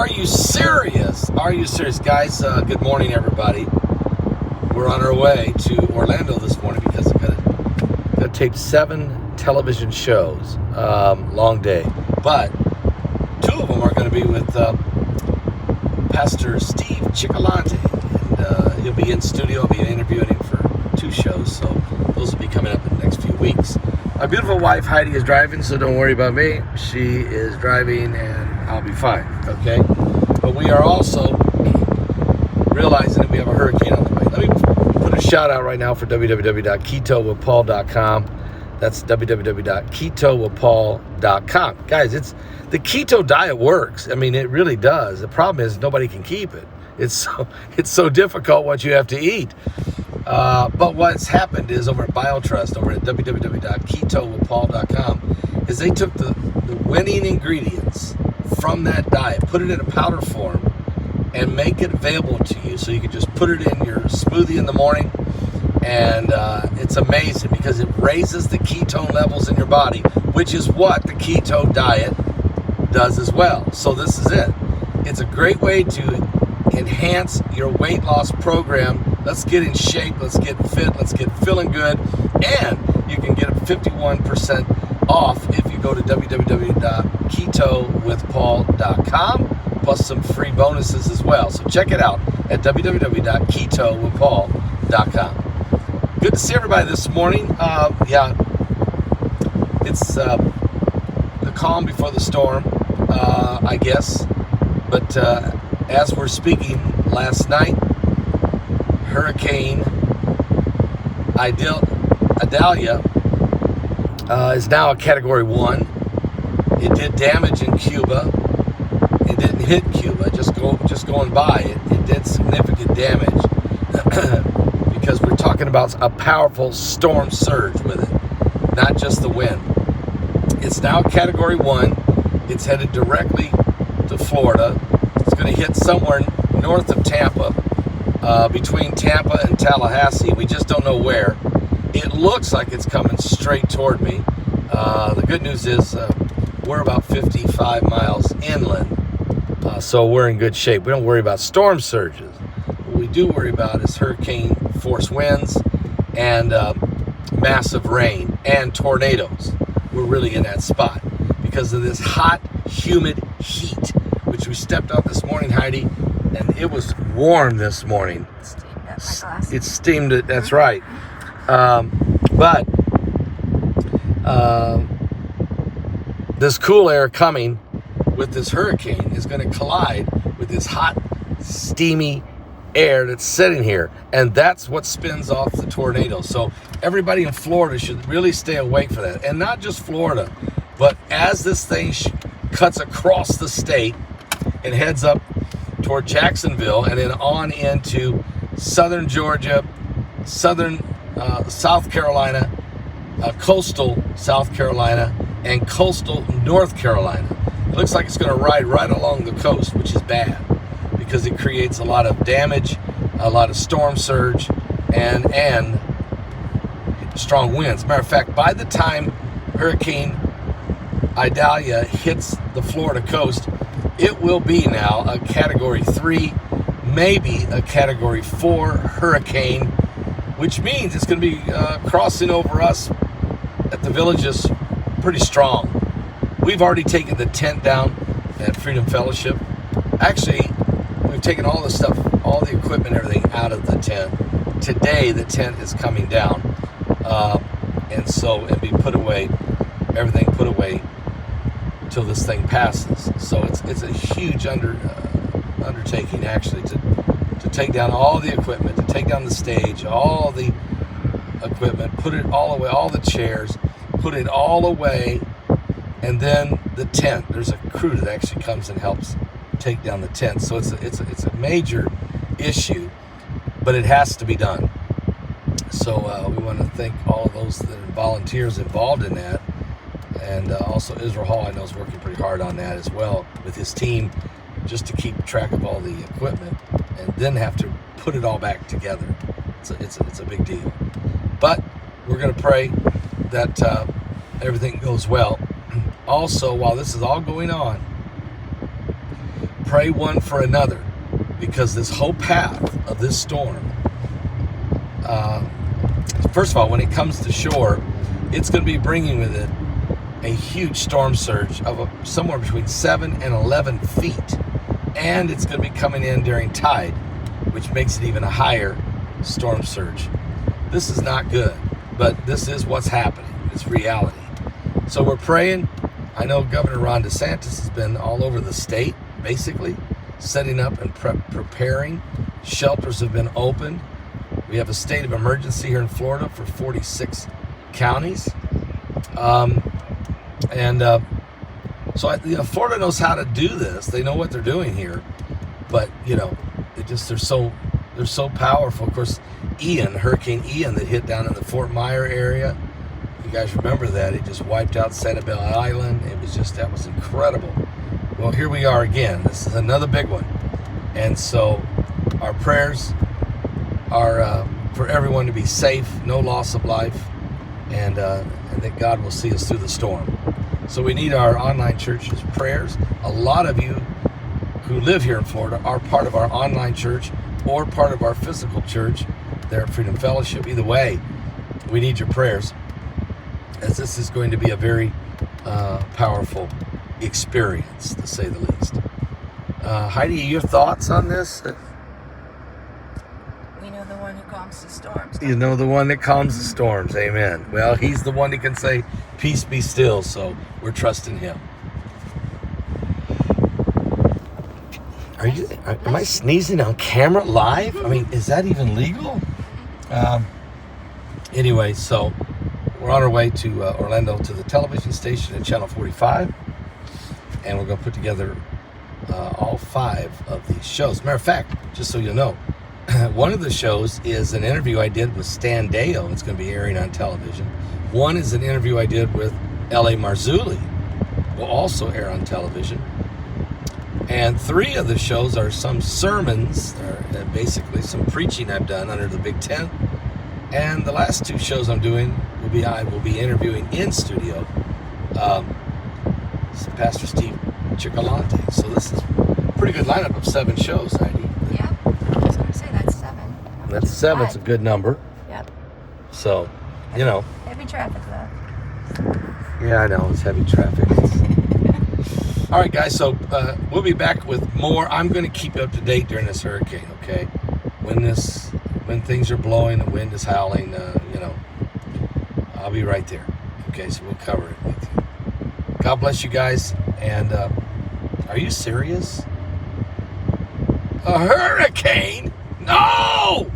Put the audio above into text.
Are you serious? Are you serious? Guys, good morning, everybody. We're on our way to Orlando this morning because I've got to tape 7 television shows. Long day. But 2 of them are going to be with Pastor Steve Cioccolante. And he'll be in studio. I'll be interviewing him for 2 shows. So those will be coming up in the next few weeks. My beautiful wife, Heidi, is driving, so don't worry about me. She is driving, and I'll be fine, okay? But we are also realizing that we have a hurricane on the way. Let me put a shout out right now for www.ketowithpaul.com. That's www.ketowithpaul.com. Guys, the keto diet works. I mean, it really does. The problem is nobody can keep it. It's so difficult what you have to eat. But what's happened is over at BioTrust, over at www.ketowithpaul.com, is they took the winning ingredients from that diet, put it in a powder form, and make it available to you. So you can just put it in your smoothie in the morning, and it's amazing because it raises the ketone levels in your body, which is what the keto diet does as well. So this is it. It's a great way to enhance your weight loss program. Let's get in shape, let's get fit, let's get feeling good, and you can get 51% off if you go to www.ketowithpaul.com, plus some free bonuses as well. So check it out at www.ketowithpaul.com. Good to see everybody this morning. It's the calm before the storm, I guess. But as we're speaking last night, Hurricane Idalia is now a Category 1. It did damage in Cuba. It didn't hit Cuba, just going by. It did significant damage because we're talking about a powerful storm surge with it, not just the wind. It's now Category 1. It's headed directly to Florida. It's going to hit somewhere north of Tampa, between Tampa and Tallahassee. We just don't know where. It looks like it's coming straight toward me. The good news is we're about 55 miles inland, so we're in good shape. We don't worry about storm surges. What we do worry about is hurricane force winds and massive rain and tornadoes. We're really in that spot because of this hot, humid heat, which we stepped out this morning, Heidi, and it was warm this morning. It steamed it, that's right. But this cool air coming with this hurricane is going to collide with this hot, steamy air that's sitting here. And that's what spins off the tornado. So everybody in Florida should really stay awake for that. And not just Florida, but as this thing cuts across the state and heads up toward Jacksonville and then on into southern Georgia, southern South Carolina, coastal South Carolina, and coastal North Carolina. It looks like it's going to ride right along the coast, which is bad because it creates a lot of damage, a lot of storm surge, and strong winds. Matter of fact, by the time Hurricane Idalia hits the Florida coast, it will be now a Category 3, maybe a Category 4 hurricane, which means it's going to be crossing over us at the villages pretty strong. We've already taken the tent down at Freedom Fellowship. Actually, we've taken all the stuff, all the equipment, everything out of the tent. Today, the tent is coming down, and so it'll be put away, everything put away till this thing passes. So it's a huge undertaking actually to take down all the equipment, to take down the stage, all the equipment, put it all away, all the chairs, put it all away, and then the tent. There's a crew that actually comes and helps take down the tent. So it's a major issue, but it has to be done. So we want to thank all of those that are volunteers involved in that. And also Israel Hall, I know, is working pretty hard on that as well with his team, just to keep track of all the equipment and then have to put it all back together. It's a big deal. But we're going to pray that everything goes well. Also, while this is all going on, pray one for another, because this whole path of this storm, first of all, when it comes to shore, it's going to be bringing with it a huge storm surge of somewhere between 7 and 11 feet. And it's going to be coming in during tide, which makes it even a higher storm surge. This is not good, but this is what's happening. It's reality. So we're praying. I know Governor Ron DeSantis has been all over the state, basically, setting up and preparing. Shelters have been opened. We have a state of emergency here in Florida for 46 counties. So Florida knows how to do this. They know what they're doing here. But, they're so powerful. Of course, Hurricane Ian that hit down in the Fort Myer area. You guys remember that? It just wiped out Sanibel Island. That was incredible. Well, here we are again. This is another big one. And so our prayers are for everyone to be safe, no loss of life, and that God will see us through the storm. So we need our online church's prayers. A lot of you who live here in Florida are part of our online church or part of our physical church there at Freedom Fellowship. Either way, we need your prayers, as this is going to be a very powerful experience, to say the least. Heidi, your thoughts on this? We know the one who calms the storms. You know the one that calms the storms. Amen. Well, he's the one that can say, peace be still, so we're trusting him. Am I sneezing on camera live? I mean, is that even legal? Anyway, so we're on our way to Orlando, to the television station at Channel 45, and we're going to put together all 5 of these shows. Matter of fact, just so you know, one of the shows is an interview I did with Stan Deyo. It's going to be airing on television. One is an interview I did with L.A. Marzulli. Will also air on television. And 3 of the shows are some sermons, or basically some preaching I've done under the big tent. And the last 2 shows I'm doing I will be interviewing in studio Pastor Steve Cioccolante. So this is a pretty good lineup of 7 shows, Heidi. Yeah, I was going to say that's 7. That's 7. It's a good number. Yep. So, Heavy traffic, though. Yeah, I know. It's heavy traffic. All right, guys. So we'll be back with more. I'm going to keep you up to date during this hurricane, okay? When things are blowing, the wind is howling, I'll be right there. Okay, so we'll cover it with you. God bless you guys. And are you serious? A hurricane? No!